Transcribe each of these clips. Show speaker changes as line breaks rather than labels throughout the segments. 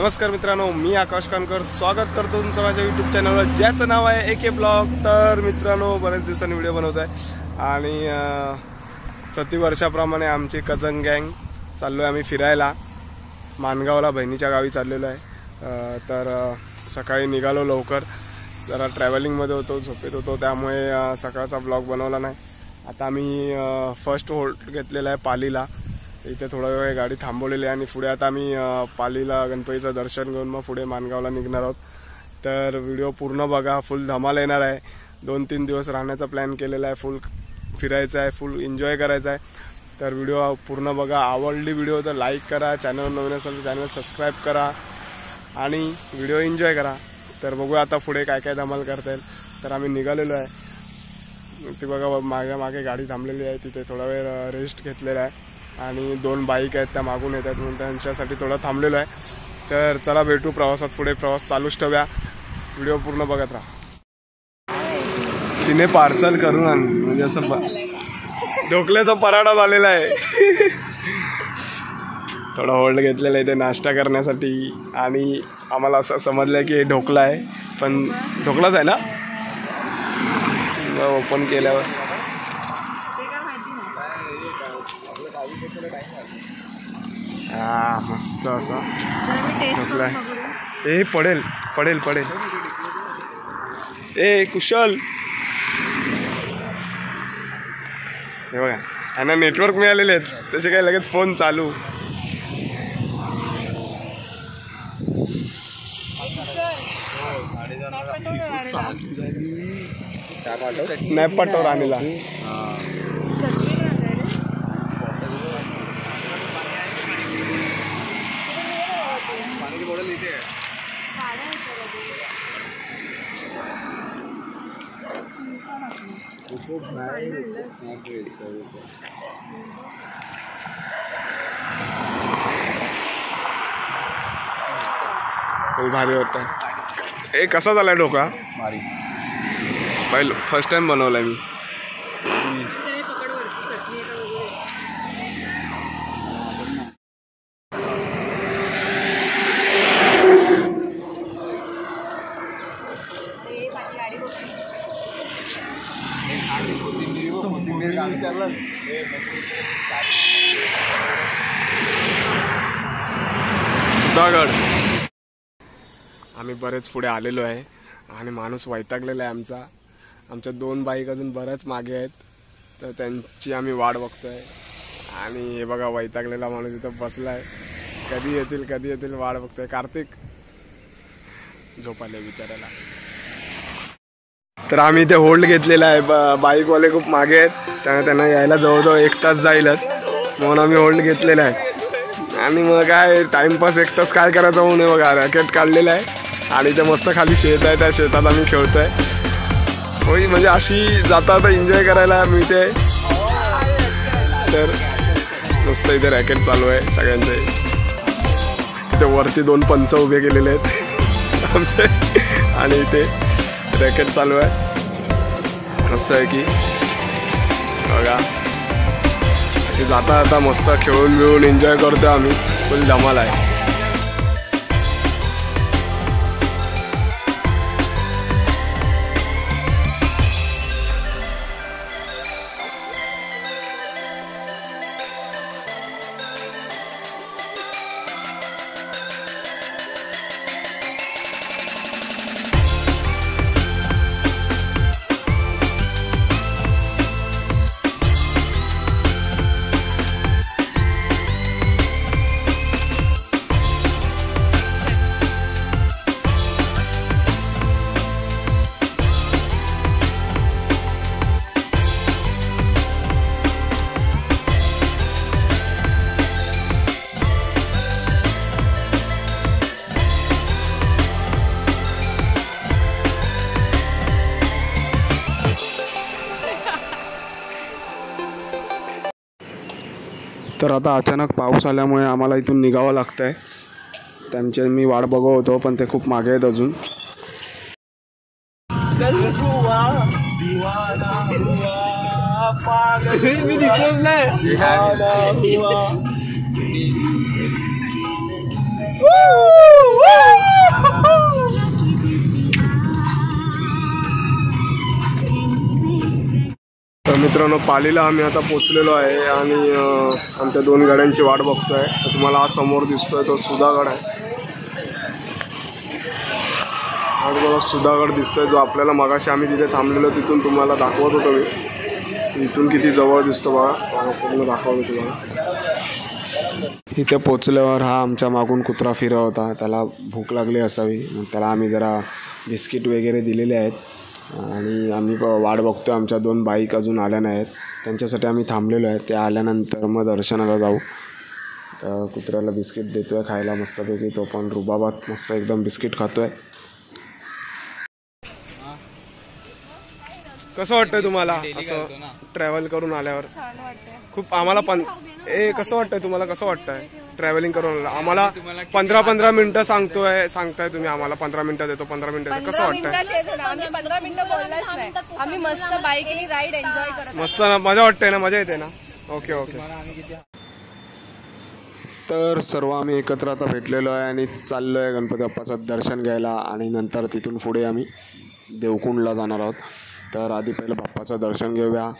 नमस्कार मित्रांनो, मी आकाश कानकर स्वागत करतो तुमचं माझ्या यूट्यूब चॅनलवर ज्याचं नाव आहे AK ब्लॉग। तर मित्रांनो, बरेच दिवसांनी व्हिडिओ बनवत आहे आणि प्रतिवर्षाप्रमाणे आमची कझन गँग चाललो आहे आम्ही फिरायला मानगावला, बहिणीच्या गावी चाललेलो आहे। तर सकाळी निघालो लवकर, जरा ट्रॅव्हलिंगमध्ये होतो, झोपेत होतो, त्यामुळे सकाळचा ब्लॉग बनवला नाही। आता आम्ही फर्स्ट होल्ड घेतलेला आहे पालीला, इथे थोडा वेळ गाडी थांबवलेली आहे आणि पुढे आता आम्ही पालीला गणपतीचं दर्शन घेऊन मग पुढे मानगावला निघणार आहोत। तर व्हिडिओ पूर्ण बघा, फुल धमाल येणार आहे। 2-3 दिवस राहण्याचा प्लॅन केलेला आहे, फुल फिरायचं आहे, फुल एन्जॉय करायचं आहे। तर व्हिडिओ पूर्ण बघा, आवडली व्हिडिओ तर लाईक करा, चॅनल नवीन असेल तर चॅनल सबस्क्राईब करा आणि व्हिडिओ एन्जॉय करा। तर बघूया आता पुढे काय काय धमाल करता येईल। तर आम्ही निघालेलो आहे, ते बघा मागे गाडी थांबलेली आहे, तिथे थोडा वेळ रेस्ट घेतलेला आहे आणि 2 बाईक आहेत त्या मागून येतात म्हणून त्यांच्यासाठी थोडं थांबलेलो आहे। तर चला भेटू प्रवासात, पुढे प्रवास चालूच ठेवूया, व्हिडिओ पूर्ण बघत राहा। तिने पार्सल करून आण, म्हणजे असं ढोकल्याचा पराठा झालेला आहे। थोडा होल्ड घेतलेला आहे ते नाश्ता करण्यासाठी आणि आम्हाला असं समजलं की हे ढोकला आहे, पण ढोकलाच आहे ना। ओपन केल्यावर मस्त असा ढोकला आहे। ए पडेल पडेल पडेल, ए कुशल, हे बघा यांना नेटवर्क मिळालेले आहेत, त्याचे काय लगेच फोन चालू। स्नॅप पाठव राणीला। भारी होता। ए कसा झालाय ढोकळा? पहिलं फर्स्ट टाइम बनवलाय मी। सुधागड आम्ही बरेच पुढे आलेलो आहे आणि माणूस वैतागलेला आहे आमच्या 2 बाईक अजून बऱ्याच मागे आहेत, तर त्यांची आम्ही वाट बघतोय। आणि हे बघा वैतागलेला माणूस इथं बसलाय, कधी येतील वाट बघतोय। कार्तिक झोपाले बिचारायला। तर आम्ही इथे होल्ड घेतलेला आहे, बाईकवाले खूप मागे आहेत, त्यामुळे त्यांना यायला जवळजवळ 1 तास जाईलच, म्हणून आम्ही होल्ड घेतलेला आहे। आणि मग काय टाइमपास 1 तास काय करायचं म्हणून बघा रॅकेट काढलेला आहे आणि ते मस्त खाली शेत आहे, त्या शेतात आम्ही खेळतोय। होई म्हणजे अशी जाता एन्जॉय करायला मिळते। तर मस्त इथे रॅकेट चालू आहे सगळ्यांचे, इथे वरती 2 पंच उभे केलेले आहेत आमचे आणि इथे रॅकेट चालू आहे। मस्त आहे की बघा, अशी जाता मस्त खेळून बिळून एन्जॉय करतो आम्ही, फुल धमाल आहे। तर आता अचानक पाऊस आल्यामुळे आम्हाला इथून निघावं लागतंय, त्यांची मी वाट बघत होतो पण ते खूप मागे आहेत अजून। तर मित्रांनो, पालीला आम्ही आता पोचलेलो आहे आणि आमच्या 2 गाड्यांची वाट बघतोय. तर तुम्हाला हा समोर दिसतोय तो सुधागड आहे. हा तुम्हाला सुधागड दिसतोय, जो आपल्याला मगाशी आम्ही तिथे थांबलेलो तिथून तुम्हाला दाखवत होतो मी. इथून किती जवळ दिसतो बघा, पूर्ण दाखवतो तुम्हाला. इथे पोचल्यावर हा आमच्या मागून कुत्रा फिरत होता. त्याला भूक लागली असावी, मग त्याला आम्ही जरा बिस्किट वगैरे दिलेले आहेत. आणि आम्ही वाट बघतो. आमच्या 2 बाईक अजून आल्या नाहीत, त्यांच्यासाठी आम्ही थांबलेलो आहे. ते आल्यानंतर मग दर्शनाला जाऊ. तर कुत्र्याला बिस्किट देतो आहे खायला मस्तपैकी. तो पण रुबाबात मस्त एकदम बिस्किट खातो आहे. कसं वाटतंय तुम्हाला असं ट्रॅव्हल करून आल्यावर? खूप आम्हाला कसं वाटतंय तुम्हाला? कसं वाटतंय ट्रॅव्हलिंग करून? आम्हाला 15 मिनिटं सांगताय तुम्ही. आम्हाला 15 मिनिटं देतो, 15 मिनिटं देतो. कसं वाटतंय?
15 मिनिटं बोललाच नाही. आम्ही मस्त बाईकनी राईड एन्जॉय करतो.
मस्त ना, मजा वाटते ना, मजा येते ना. Okay okay. तर सर्व आम्ही एकत्र आता भेटलेलो आहे आणि चाललो आहे गणपती बाप्पाचं दर्शन घ्यायला. आणि नंतर तिथून पुढे आम्ही देवकुंडला जाणार आहोत. तर आधी पहिलं बाप्पाचं दर्शन घेऊया,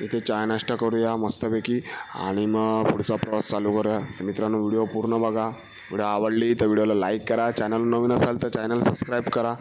इथे चहा नाश्ता करूया मस्तपैकी आणि मग पुढचा प्रवास चालू करूया. तर मित्रांनो, व्हिडिओ पूर्ण बघा. व्हिडिओ आवडली तर व्हिडिओला लाईक करा. चॅनल नवीन असाल तर चॅनल सबस्क्राईब करा.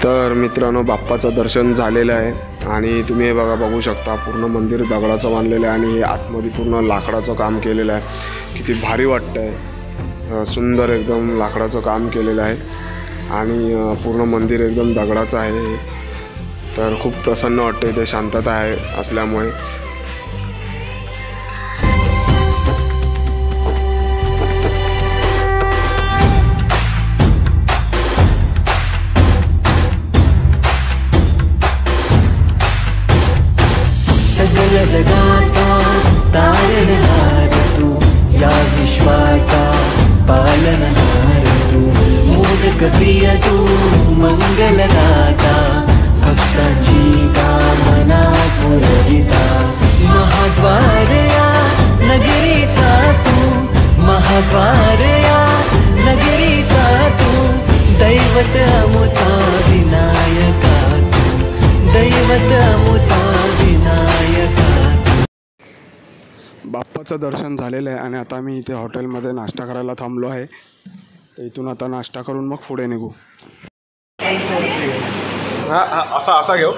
तर मित्रांनो, बाप्पाचं दर्शन झालेलं आहे आणि तुम्ही हे बघू शकता पूर्ण मंदिर दगडाचं बांधलेलं आहे आणि आतमध्ये पूर्ण लाकडाचं काम केलेलं आहे. किती भारी वाटतं आहे. सुंदर एकदम लाकडाचं काम केलेलं आहे आणि पूर्ण मंदिर एकदम दगडाचं आहे. तर खूप प्रसन्न वाटतं. इथे शांतता आहे असल्यामुळे.
सगळ्या जगाचा तारणहार तू, या विश्वाचा पालनहार तू, मोदक प्रिय तू, मंगलदाता, भक्तांची कामना पुरविता, महाद्वार या नगरीचा तू, महाद्वार या नगरीचा तू, दैवत अमुचा विनायका तू, दैवत अमुचा विनायका.
बाप्पाचं दर्शन झालेलं आहे आणि आता मी इथे हॉटेलमध्ये नाश्ता करायला थांबलो आहे. तर इथून आता नाश्ता करून मग पुढे निघू. असा घेऊ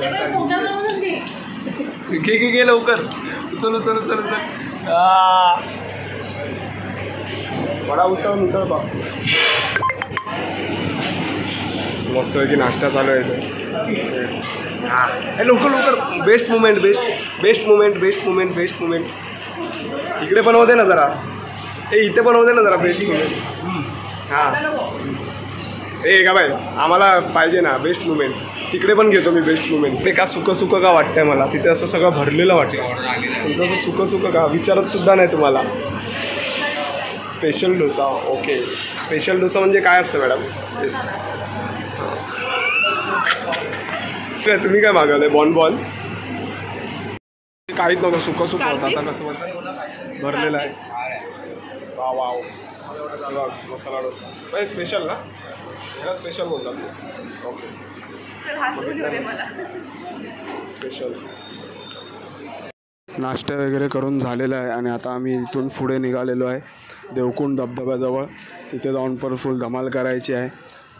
घे लवकर. चल वडा उसळ बा. मस्त की नाश्ता चालू आहे इथे. लवकर बेस्ट मुमेंट. इकडे बनवते ना जरा. इथे बनवते ना जरा बेस्ट मुमेंट. हां का बाई, आम्हाला पाहिजे ना बेस्ट मुमेंट. तिकडे पण घेतो मी बेस्ट मुमेंट. ते का सुकं का वाटतंय मला. तिथे असं सगळं भरलेलं वाटतं. तुमचं असं सुकं का विचारत सुद्धा नाही तुम्हाला. Special dosa. Okay, special dosa म्हणजे काय असतं मॅडम? स्पेशल तुम्ही काय मागवलंय? बॉन काहीच नव्हतं. सुकं होतं. आता कसं भरलेलं आहे. वाव मसाला डोसा स्पेशल ना. ह्याला स्पेशल बोलतात. Okay, special. नाश्ता वगैरे करून झालेला आहे आणि आता आम्ही इथून पुढे निघालेलो आहे देवकुंड धबधब्याजवळ. तिथे जाऊन पर फुल धमाल करायची आहे.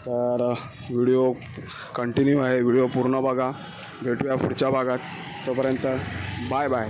तर व्हिडिओ कंटिन्यू आहे. व्हिडिओ पूर्ण बघा. भेटूया पुढच्या भागात. तोपर्यंत बाय.